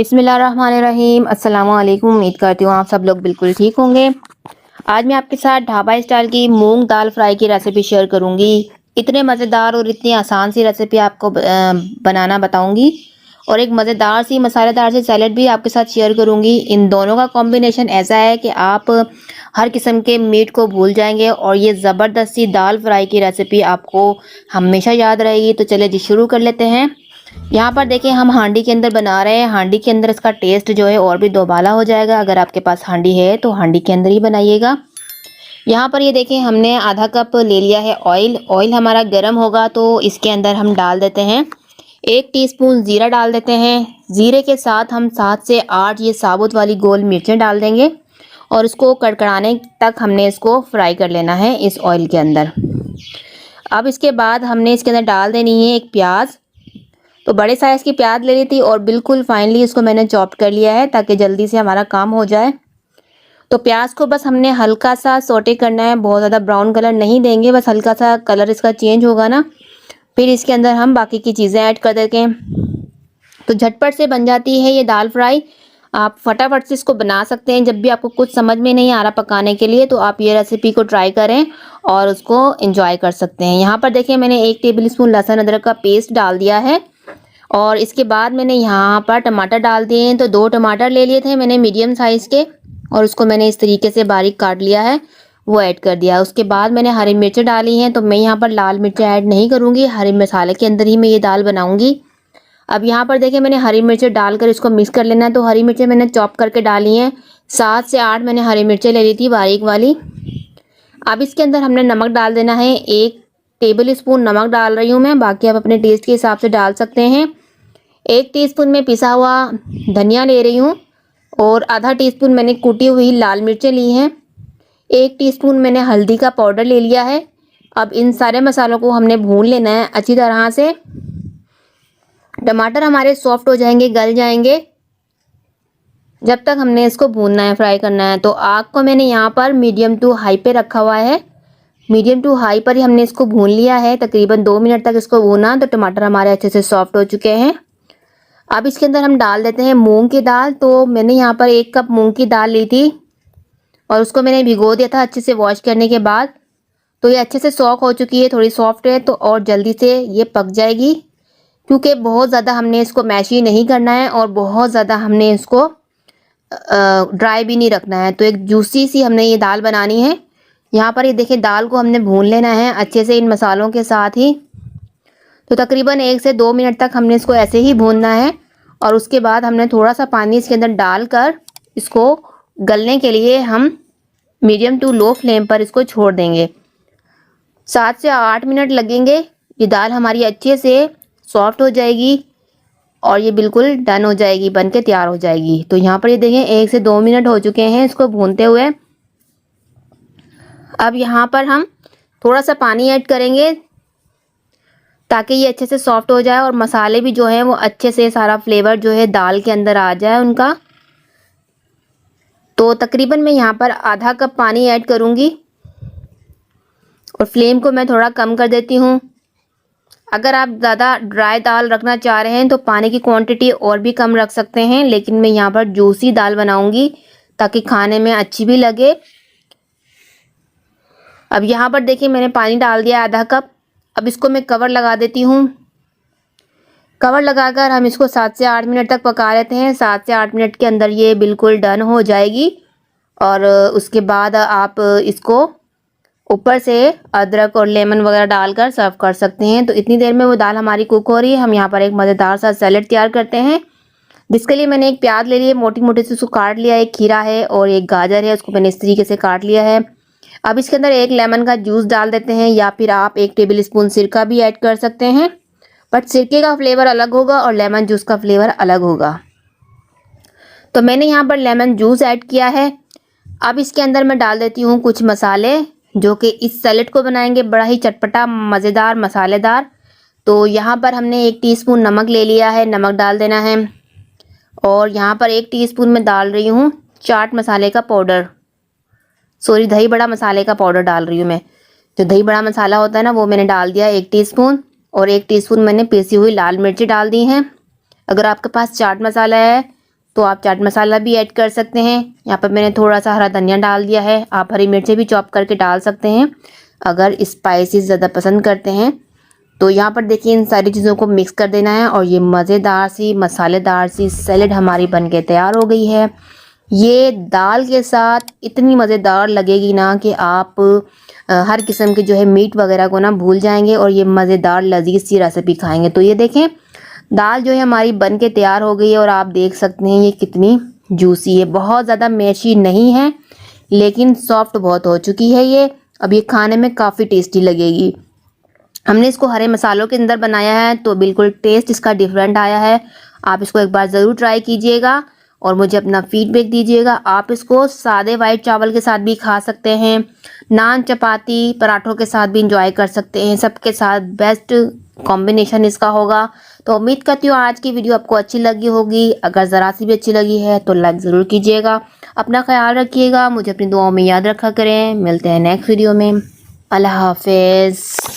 बिस्मिल्लाहिर्रहमानिर्रहीम। अस्सलाम वालेकुम। उम्मीद करती हूँ आप सब लोग बिल्कुल ठीक होंगे। आज मैं आपके साथ ढाबा स्टाइल की मूंग दाल फ्राई की रेसिपी शेयर करूँगी। इतने मज़ेदार और इतनी आसान सी रेसिपी आपको बनाना बताऊँगी और एक मज़ेदार सी मसालेदार सी सैलेड भी आपके साथ शेयर करूँगी। इन दोनों का कॉम्बिनेशन ऐसा है कि आप हर किस्म के मीट को भूल जाएंगे और ये ज़बरदस्त सी दाल फ्राई की रेसिपी आपको हमेशा याद रहेगी। तो चलिए जी शुरू कर लेते हैं। यहाँ पर देखिए हम हांडी के अंदर बना रहे हैं। हांडी के अंदर इसका टेस्ट जो है और भी दोबाला हो जाएगा। अगर आपके पास हांडी है तो हांडी के अंदर ही बनाइएगा। यहाँ पर ये देखिए हमने आधा कप ले लिया है ऑयल। ऑयल हमारा गर्म होगा तो इसके अंदर हम डाल देते हैं 1 टीस्पून जीरा डाल देते हैं। जीरे के साथ हम 7 से 8 ये साबुत वाली गोल मिर्चें डाल देंगे और इसको कड़कड़ाने तक हमने इसको फ्राई कर लेना है इस ऑयल के अंदर। अब इसके बाद हमने इसके अंदर डाल देनी है एक प्याज। तो बड़े साइज़ की प्याज ले ली थी और बिल्कुल फाइनली इसको मैंने चॉप कर लिया है ताकि जल्दी से हमारा काम हो जाए। तो प्याज को बस हमने हल्का सा सोटे करना है, बहुत ज़्यादा ब्राउन कलर नहीं देंगे, बस हल्का सा कलर इसका चेंज होगा ना, फिर इसके अंदर हम बाकी की चीज़ें ऐड कर देते हैं। तो झटपट से बन जाती है ये दाल फ्राई। आप फटाफट से इसको बना सकते हैं। जब भी आपको कुछ समझ में नहीं आ रहा पकाने के लिए तो आप ये रेसिपी को ट्राई करें और उसको एंजॉय कर सकते हैं। यहाँ पर देखिए मैंने 1 टेबलस्पून लहसुन अदरक का पेस्ट डाल दिया है और इसके बाद मैंने यहाँ पर टमाटर डाल दिए हैं। तो 2 टमाटर ले लिए थे मैंने मीडियम साइज़ के और उसको मैंने इस तरीके से बारीक काट लिया है, वो ऐड कर दिया। उसके बाद मैंने हरी मिर्चें डाली हैं। तो मैं यहाँ पर लाल मिर्चें ऐड नहीं करूँगी, हरे मसाले के अंदर ही मैं ये दाल बनाऊँगी। अब यहाँ पर देखिए मैंने हरी मिर्चें डालकर इसको मिक्स कर लेना है। तो हरी मिर्चें मैंने चॉप करके डाली हैं। 7 से 8 मैंने हरी मिर्चें ले ली थी बारीक वाली। अब इसके अंदर हमने नमक डाल देना है। 1 टेबलस्पून नमक डाल रही हूँ मैं, बाकी आप अपने टेस्ट के हिसाब से डाल सकते हैं। 1 टीस्पून में पिसा हुआ धनिया ले रही हूँ और आधा टीस्पून मैंने कुटी हुई लाल मिर्चें ली हैं। 1 टीस्पून मैंने हल्दी का पाउडर ले लिया है। अब इन सारे मसालों को हमने भून लेना है अच्छी तरह से। टमाटर हमारे सॉफ्ट हो जाएंगे, गल जाएंगे, जब तक हमने इसको भूनना है, फ्राई करना है। तो आग को मैंने यहाँ पर मीडियम टू हाई पे रखा हुआ है। मीडियम टू हाई पर ही हमने इसको भून लिया है। तकरीबन 2 मिनट तक इसको भूना। तो टमाटर हमारे अच्छे से सॉफ्ट हो चुके हैं। अब इसके अंदर हम डाल देते हैं मूंग की दाल। तो मैंने यहाँ पर 1 कप मूंग की दाल ली थी और उसको मैंने भिगो दिया था अच्छे से वॉश करने के बाद। तो ये अच्छे से सॉक हो चुकी है, थोड़ी सॉफ्ट है तो और जल्दी से ये पक जाएगी, क्योंकि बहुत ज़्यादा हमने इसको मैशी नहीं करना है और बहुत ज़्यादा हमने इसको ड्राई भी नहीं रखना है। तो एक जूसी सी हमने ये दाल बनानी है। यहाँ पर ये देखिए दाल को हमने भून लेना है अच्छे से इन मसालों के साथ ही। तो तकरीबन 1 से 2 मिनट तक हमने इसको ऐसे ही भूनना है और उसके बाद हमने थोड़ा सा पानी इसके अंदर डालकर इसको गलने के लिए हम मीडियम टू लो फ्लेम पर इसको छोड़ देंगे। 7 से 8 मिनट लगेंगे। ये दाल हमारी अच्छे से सॉफ्ट हो जाएगी और ये बिल्कुल डन हो जाएगी, बन के तैयार हो जाएगी। तो यहाँ पर ये देखें 1 से 2 मिनट हो चुके हैं इसको भूनते हुए। अब यहाँ पर हम थोड़ा सा पानी ऐड करेंगे ताकि ये अच्छे से सॉफ्ट हो जाए और मसाले भी जो है वो अच्छे से सारा फ्लेवर जो है दाल के अंदर आ जाए उनका। तो तकरीबन मैं यहाँ पर आधा कप पानी ऐड करूँगी और फ्लेम को मैं थोड़ा कम कर देती हूँ। अगर आप ज़्यादा ड्राई दाल रखना चाह रहे हैं तो पानी की क्वांटिटी और भी कम रख सकते हैं, लेकिन मैं यहाँ पर जूसी दाल बनाऊँगी ताकि खाने में अच्छी भी लगे। अब यहाँ पर देखिए मैंने पानी डाल दिया आधा कप। अब इसको मैं कवर लगा देती हूँ। कवर लगाकर हम इसको 7 से 8 मिनट तक पका लेते हैं। 7 से 8 मिनट के अंदर ये बिल्कुल डन हो जाएगी और उसके बाद आप इसको ऊपर से अदरक और लेमन वगैरह डालकर सर्व कर सकते हैं। तो इतनी देर में वो दाल हमारी कुक हो रही है। हम यहाँ पर एक मज़ेदार सा सैलेड तैयार करते हैं, जिसके लिए मैंने एक प्याज ले लिया, मोटी मोटी से उसको काट लिया, एक खीरा है और एक गाजर है, उसको मैंने इस तरीके से काट लिया है। अब इसके अंदर 1 लेमन का जूस डाल देते हैं या फिर आप 1 टेबलस्पून सिरका भी ऐड कर सकते हैं, बट सिरके का फ्लेवर अलग होगा और लेमन जूस का फ्लेवर अलग होगा। तो मैंने यहाँ पर लेमन जूस ऐड किया है। अब इसके अंदर मैं डाल देती हूँ कुछ मसाले जो कि इस सैलेड को बनाएंगे बड़ा ही चटपटा, मज़ेदार, मसालेदार। तो यहाँ पर हमने 1 टीस्पून नमक ले लिया है, नमक डाल देना है। और यहाँ पर 1 टीस्पून में डाल रही हूँ चाट मसाले का पाउडर, सॉरी दही बड़ा मसाले का पाउडर डाल रही हूँ मैं। जो दही बड़ा मसाला होता है ना वो मैंने डाल दिया 1 टीस्पून और 1 टीस्पून मैंने पीसी हुई लाल मिर्ची डाल दी हैं। अगर आपके पास चाट मसाला है तो आप चाट मसाला भी ऐड कर सकते हैं। यहाँ पर मैंने थोड़ा सा हरा धनिया डाल दिया है। आप हरी मिर्चें भी चॉप करके डाल सकते हैं अगर स्पाइसी ज़्यादा पसंद करते हैं। तो यहाँ पर देखिए इन सारी चीज़ों को मिक्स कर देना है और ये मज़ेदार सी मसालेदार सी सैलेड हमारी बनके तैयार हो गई है। ये दाल के साथ इतनी मज़ेदार लगेगी ना कि आप हर किस्म के जो है मीट वगैरह को ना भूल जाएंगे और ये मज़ेदार लजीज सी रेसिपी खाएंगे। तो ये देखें दाल जो है हमारी बन के तैयार हो गई है और आप देख सकते हैं ये कितनी जूसी है। बहुत ज़्यादा मैशी नहीं है लेकिन सॉफ्ट बहुत हो चुकी है ये। अब ये खाने में काफ़ी टेस्टी लगेगी। हमने इसको हरे मसालों के अंदर बनाया है तो बिल्कुल टेस्ट इसका डिफरेंट आया है। आप इसको एक बार ज़रूर ट्राई कीजिएगा और मुझे अपना फीडबैक दीजिएगा। आप इसको सादे वाइट चावल के साथ भी खा सकते हैं, नान चपाती पराठों के साथ भी इंजॉय कर सकते हैं। सबके साथ बेस्ट कॉम्बिनेशन इसका होगा। तो उम्मीद करती हूँ आज की वीडियो आपको अच्छी लगी होगी। अगर ज़रा सी भी अच्छी लगी है तो लाइक ज़रूर कीजिएगा। अपना ख्याल रखिएगा, मुझे अपनी दुआओं में याद रखा करें। मिलते हैं नेक्स्ट वीडियो में। अल्लाह हाफिज़।